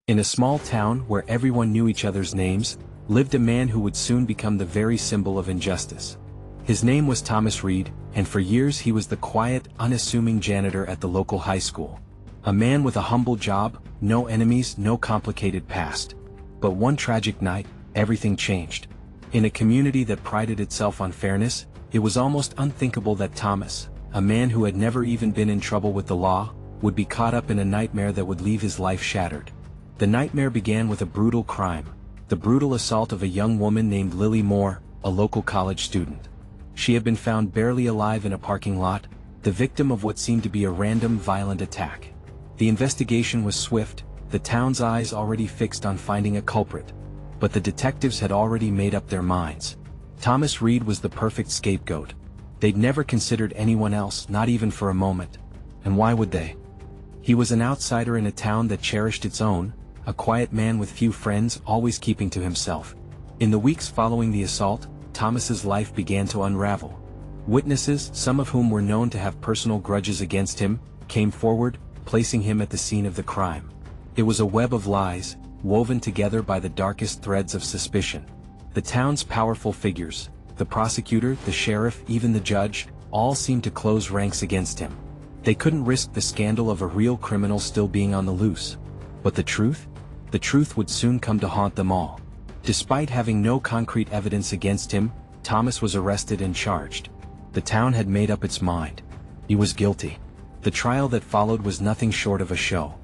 In a small town where everyone knew each other's names, lived a man who would soon become the very symbol of injustice. His name was Thomas Reed, and for years he was the quiet, unassuming janitor at the local high school. A man with a humble job, no enemies, no complicated past. But one tragic night, everything changed. In a community that prided itself on fairness, it was almost unthinkable that Thomas, a man who had never even been in trouble with the law, would be caught up in a nightmare that would leave his life shattered. The nightmare began with a brutal crime, the brutal assault of a young woman named Lily Moore, a local college student. She had been found barely alive in a parking lot, the victim of what seemed to be a random violent attack. The investigation was swift, the town's eyes already fixed on finding a culprit. But the detectives had already made up their minds. Thomas Reed was the perfect scapegoat. They'd never considered anyone else, not even for a moment. And why would they? He was an outsider in a town that cherished its own, a quiet man with few friends, always keeping to himself. In the weeks following the assault, Thomas's life began to unravel. Witnesses, some of whom were known to have personal grudges against him, came forward, placing him at the scene of the crime. It was a web of lies, woven together by the darkest threads of suspicion. The town's powerful figures, the prosecutor, the sheriff, even the judge, all seemed to close ranks against him. They couldn't risk the scandal of a real criminal still being on the loose. But the truth? The truth would soon come to haunt them all. Despite having no concrete evidence against him, Thomas was arrested and charged. The town had made up its mind. He was guilty. The trial that followed was nothing short of a show.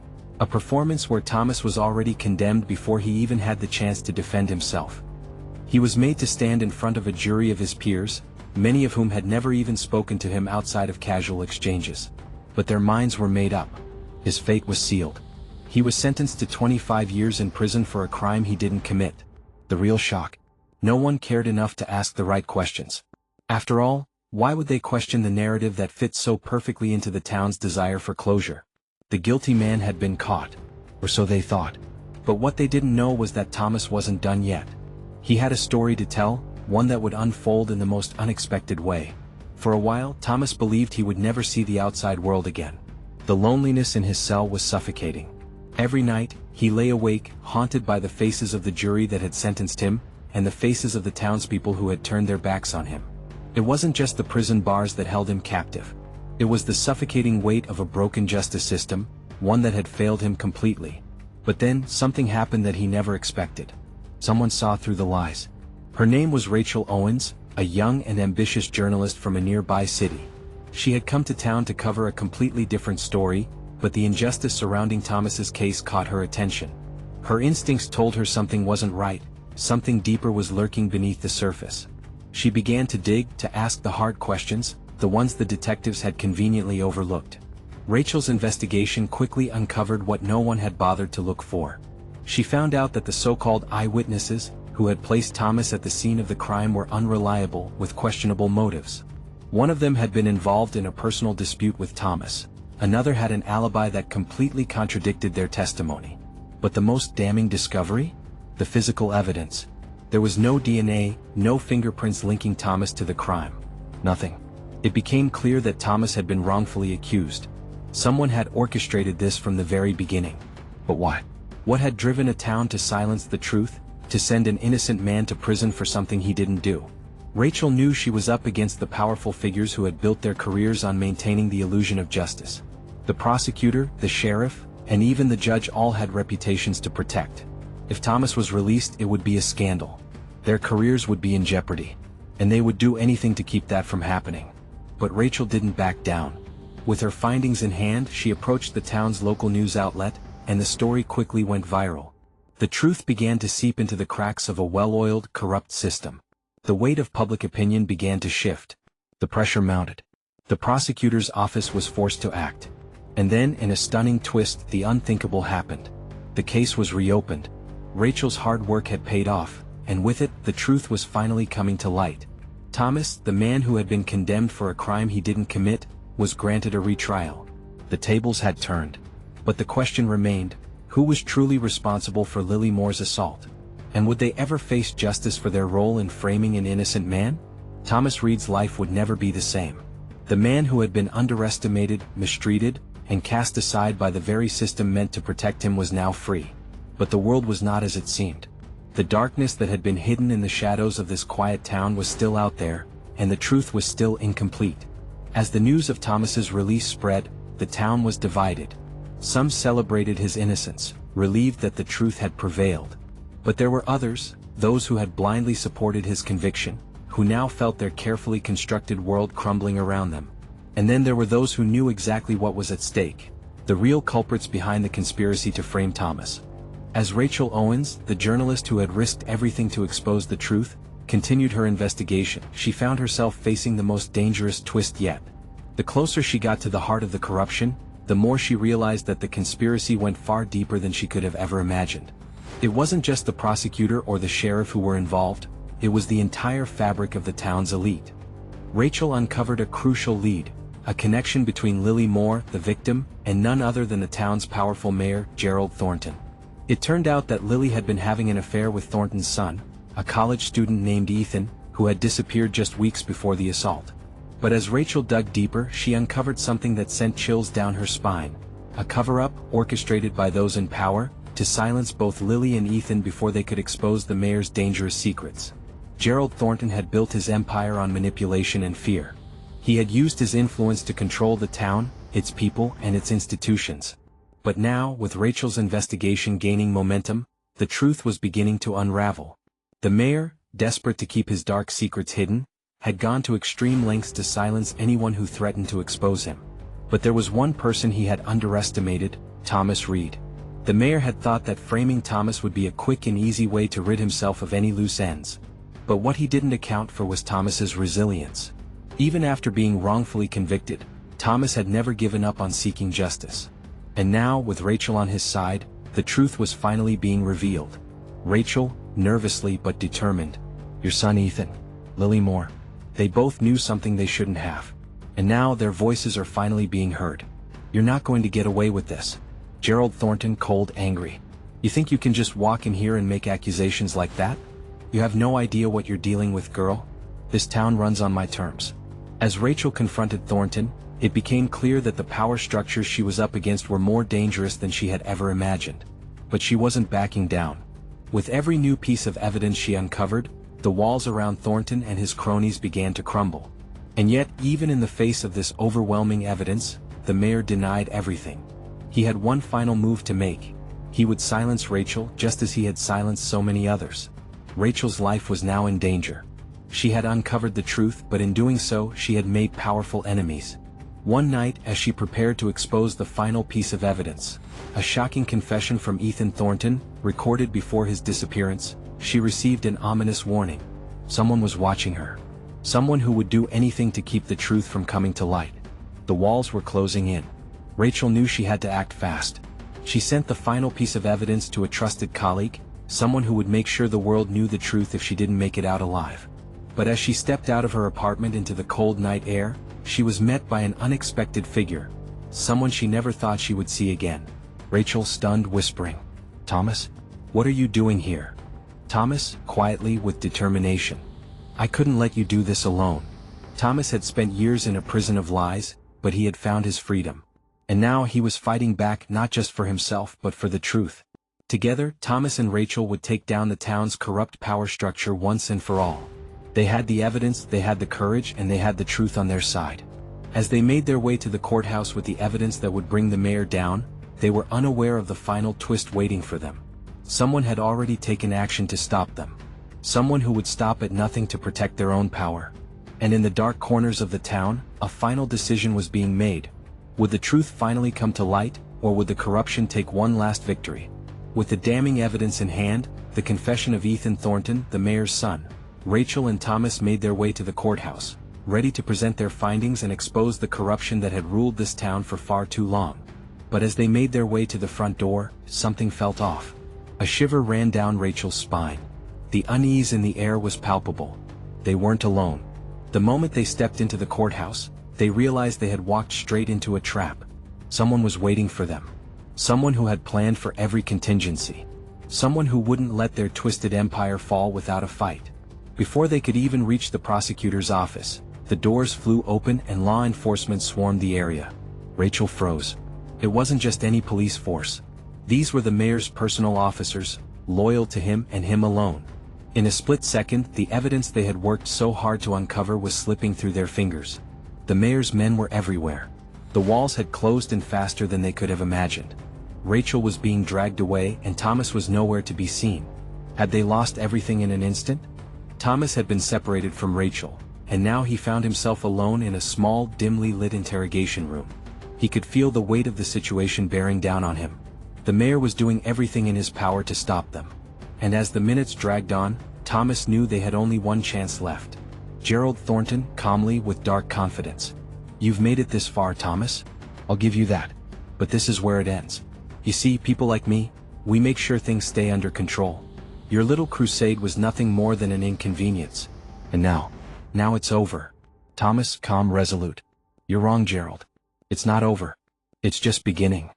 A performance where Thomas was already condemned before he even had the chance to defend himself. He was made to stand in front of a jury of his peers, many of whom had never even spoken to him outside of casual exchanges. But their minds were made up. His fate was sealed. He was sentenced to 25 years in prison for a crime he didn't commit. The real shock? No one cared enough to ask the right questions. After all, why would they question the narrative that fits so perfectly into the town's desire for closure? The guilty man had been caught. Or so they thought. But what they didn't know was that Thomas wasn't done yet. He had a story to tell, one that would unfold in the most unexpected way. For a while, Thomas believed he would never see the outside world again. The loneliness in his cell was suffocating. Every night, he lay awake, haunted by the faces of the jury that had sentenced him, and the faces of the townspeople who had turned their backs on him. It wasn't just the prison bars that held him captive. It was the suffocating weight of a broken justice system, one that had failed him completely. But then, something happened that he never expected. Someone saw through the lies. Her name was Rachel Owens, a young and ambitious journalist from a nearby city. She had come to town to cover a completely different story, but the injustice surrounding Thomas's case caught her attention. Her instincts told her something wasn't right, something deeper was lurking beneath the surface. She began to dig, to ask the hard questions, the ones the detectives had conveniently overlooked. Rachel's investigation quickly uncovered what no one had bothered to look for. She found out that the so-called eyewitnesses, who had placed Thomas at the scene of the crime, were unreliable, with questionable motives. One of them had been involved in a personal dispute with Thomas. Another had an alibi that completely contradicted their testimony. But the most damning discovery? The physical evidence. There was no DNA, no fingerprints linking Thomas to the crime. Nothing. It became clear that Thomas had been wrongfully accused. Someone had orchestrated this from the very beginning. But why? What had driven a town to silence the truth, to send an innocent man to prison for something he didn't do? Rachel knew she was up against the powerful figures who had built their careers on maintaining the illusion of justice. The prosecutor, the sheriff, and even the judge all had reputations to protect. If Thomas was released, it would be a scandal. Their careers would be in jeopardy. And they would do anything to keep that from happening. But Rachel didn't back down. With her findings in hand, she approached the town's local news outlet, and the story quickly went viral. The truth began to seep into the cracks of a well-oiled, corrupt system. The weight of public opinion began to shift. The pressure mounted. The prosecutor's office was forced to act. And then, in a stunning twist, the unthinkable happened. The case was reopened. Rachel's hard work had paid off, and with it, the truth was finally coming to light. Thomas, the man who had been condemned for a crime he didn't commit, was granted a retrial. The tables had turned. But the question remained, who was truly responsible for Lily Moore's assault? And would they ever face justice for their role in framing an innocent man? Thomas Reed's life would never be the same. The man who had been underestimated, mistreated, and cast aside by the very system meant to protect him was now free. But the world was not as it seemed. The darkness that had been hidden in the shadows of this quiet town was still out there, and the truth was still incomplete. As the news of Thomas's release spread, the town was divided. Some celebrated his innocence, relieved that the truth had prevailed. But there were others, those who had blindly supported his conviction, who now felt their carefully constructed world crumbling around them. And then there were those who knew exactly what was at stake, the real culprits behind the conspiracy to frame Thomas. As Rachel Owens, the journalist who had risked everything to expose the truth, continued her investigation, she found herself facing the most dangerous twist yet. The closer she got to the heart of the corruption, the more she realized that the conspiracy went far deeper than she could have ever imagined. It wasn't just the prosecutor or the sheriff who were involved, it was the entire fabric of the town's elite. Rachel uncovered a crucial lead, a connection between Lily Moore, the victim, and none other than the town's powerful mayor, Gerald Thornton. It turned out that Lily had been having an affair with Thornton's son, a college student named Ethan, who had disappeared just weeks before the assault. But as Rachel dug deeper, she uncovered something that sent chills down her spine, a cover-up orchestrated by those in power, to silence both Lily and Ethan before they could expose the mayor's dangerous secrets. Gerald Thornton had built his empire on manipulation and fear. He had used his influence to control the town, its people, and its institutions. But now, with Rachel's investigation gaining momentum, the truth was beginning to unravel. The mayor, desperate to keep his dark secrets hidden, had gone to extreme lengths to silence anyone who threatened to expose him. But there was one person he had underestimated, Thomas Reed. The mayor had thought that framing Thomas would be a quick and easy way to rid himself of any loose ends. But what he didn't account for was Thomas's resilience. Even after being wrongfully convicted, Thomas had never given up on seeking justice. And now, with Rachel on his side, the truth was finally being revealed. Rachel, nervously but determined. Your son Ethan, Lily Moore. They both knew something they shouldn't have. And now their voices are finally being heard. You're not going to get away with this. Gerald Thornton, cold, angry. You think you can just walk in here and make accusations like that? You have no idea what you're dealing with, girl. This town runs on my terms. As Rachel confronted Thornton, it became clear that the power structures she was up against were more dangerous than she had ever imagined. But she wasn't backing down. With every new piece of evidence she uncovered, the walls around Thornton and his cronies began to crumble. And yet, even in the face of this overwhelming evidence, the mayor denied everything. He had one final move to make. He would silence Rachel just as he had silenced so many others. Rachel's life was now in danger. She had uncovered the truth, but in doing so, she had made powerful enemies. One night, as she prepared to expose the final piece of evidence, a shocking confession from Ethan Thornton, recorded before his disappearance, she received an ominous warning. Someone was watching her. Someone who would do anything to keep the truth from coming to light. The walls were closing in. Rachel knew she had to act fast. She sent the final piece of evidence to a trusted colleague, someone who would make sure the world knew the truth if she didn't make it out alive. But as she stepped out of her apartment into the cold night air, she was met by an unexpected figure. Someone she never thought she would see again. Rachel, stunned, whispering, "Thomas? What are you doing here?" Thomas, quietly, with determination. "I couldn't let you do this alone." Thomas had spent years in a prison of lies, but he had found his freedom. And now he was fighting back not just for himself but for the truth. Together, Thomas and Rachel would take down the town's corrupt power structure once and for all. They had the evidence, they had the courage, and they had the truth on their side. As they made their way to the courthouse with the evidence that would bring the mayor down, they were unaware of the final twist waiting for them. Someone had already taken action to stop them. Someone who would stop at nothing to protect their own power. And in the dark corners of the town, a final decision was being made. Would the truth finally come to light, or would the corruption take one last victory? With the damning evidence in hand, the confession of Ethan Thornton, the mayor's son, Rachel and Thomas made their way to the courthouse, ready to present their findings and expose the corruption that had ruled this town for far too long. But as they made their way to the front door, something felt off. A shiver ran down Rachel's spine. The unease in the air was palpable. They weren't alone. The moment they stepped into the courthouse, they realized they had walked straight into a trap. Someone was waiting for them. Someone who had planned for every contingency. Someone who wouldn't let their twisted empire fall without a fight. Before they could even reach the prosecutor's office, the doors flew open and law enforcement swarmed the area. Rachel froze. It wasn't just any police force. These were the mayor's personal officers, loyal to him and him alone. In a split second, the evidence they had worked so hard to uncover was slipping through their fingers. The mayor's men were everywhere. The walls had closed in faster than they could have imagined. Rachel was being dragged away and Thomas was nowhere to be seen. Had they lost everything in an instant? Thomas had been separated from Rachel, and now he found himself alone in a small, dimly lit interrogation room. He could feel the weight of the situation bearing down on him. The mayor was doing everything in his power to stop them. And as the minutes dragged on, Thomas knew they had only one chance left. Gerald Thornton, calmly, with dark confidence. "You've made it this far, Thomas. I'll give you that. But this is where it ends. You see, people like me, we make sure things stay under control. Your little crusade was nothing more than an inconvenience. And now it's over." Thomas, calm, resolute. "You're wrong, Gerald. It's not over. It's just beginning."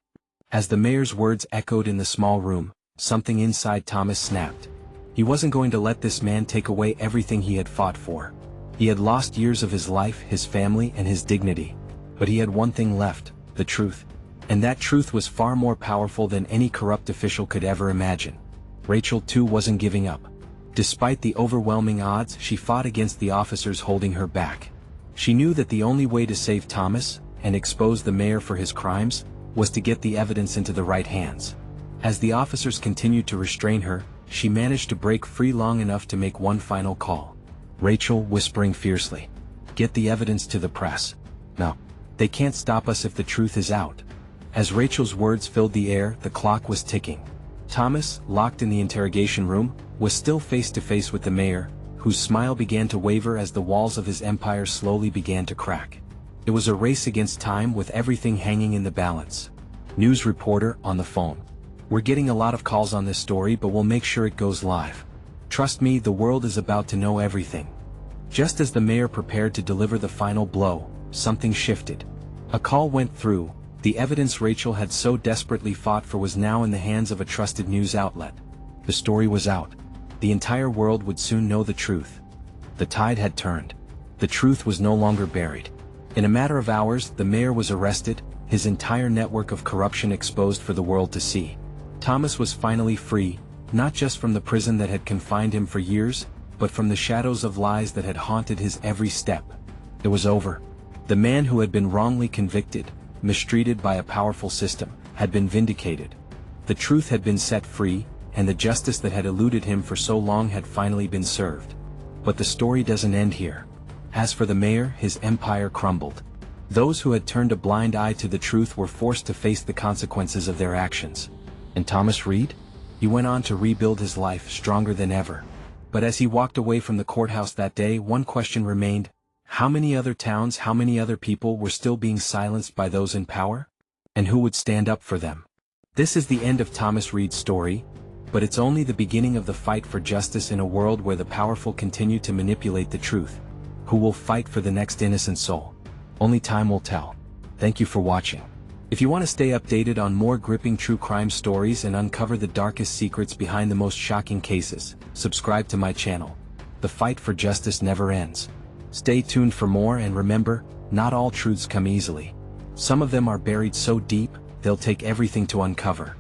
As the mayor's words echoed in the small room, something inside Thomas snapped. He wasn't going to let this man take away everything he had fought for. He had lost years of his life, his family, and his dignity. But he had one thing left, the truth. And that truth was far more powerful than any corrupt official could ever imagine. Rachel too wasn't giving up. Despite the overwhelming odds, she fought against the officers holding her back. She knew that the only way to save Thomas, and expose the mayor for his crimes, was to get the evidence into the right hands. As the officers continued to restrain her, she managed to break free long enough to make one final call. Rachel, whispering fiercely, "Get the evidence to the press. No, they can't stop us if the truth is out." As Rachel's words filled the air, the clock was ticking. Thomas, locked in the interrogation room, was still face to face with the mayor, whose smile began to waver as the walls of his empire slowly began to crack. It was a race against time, with everything hanging in the balance. News reporter on the phone. "We're getting a lot of calls on this story, but we'll make sure it goes live. Trust me, the world is about to know everything." Just as the mayor prepared to deliver the final blow, something shifted. A call went through. The evidence Rachel had so desperately fought for was now in the hands of a trusted news outlet. The story was out. The entire world would soon know the truth. The tide had turned. The truth was no longer buried. In a matter of hours, the mayor was arrested, his entire network of corruption exposed for the world to see. Thomas was finally free, not just from the prison that had confined him for years, but from the shadows of lies that had haunted his every step. It was over. The man who had been wrongly convicted, mistreated by a powerful system, had been vindicated. The truth had been set free, and the justice that had eluded him for so long had finally been served. But the story doesn't end here. As for the mayor, his empire crumbled. Those who had turned a blind eye to the truth were forced to face the consequences of their actions. And Thomas Reed? He went on to rebuild his life, stronger than ever. But as he walked away from the courthouse that day, one question remained. How many other towns, how many other people were still being silenced by those in power? And who would stand up for them? This is the end of Thomas Reed's story, but it's only the beginning of the fight for justice in a world where the powerful continue to manipulate the truth. Who will fight for the next innocent soul? Only time will tell. Thank you for watching. If you want to stay updated on more gripping true crime stories and uncover the darkest secrets behind the most shocking cases, subscribe to my channel. The fight for justice never ends. Stay tuned for more, and remember, not all truths come easily. Some of them are buried so deep, they'll take everything to uncover.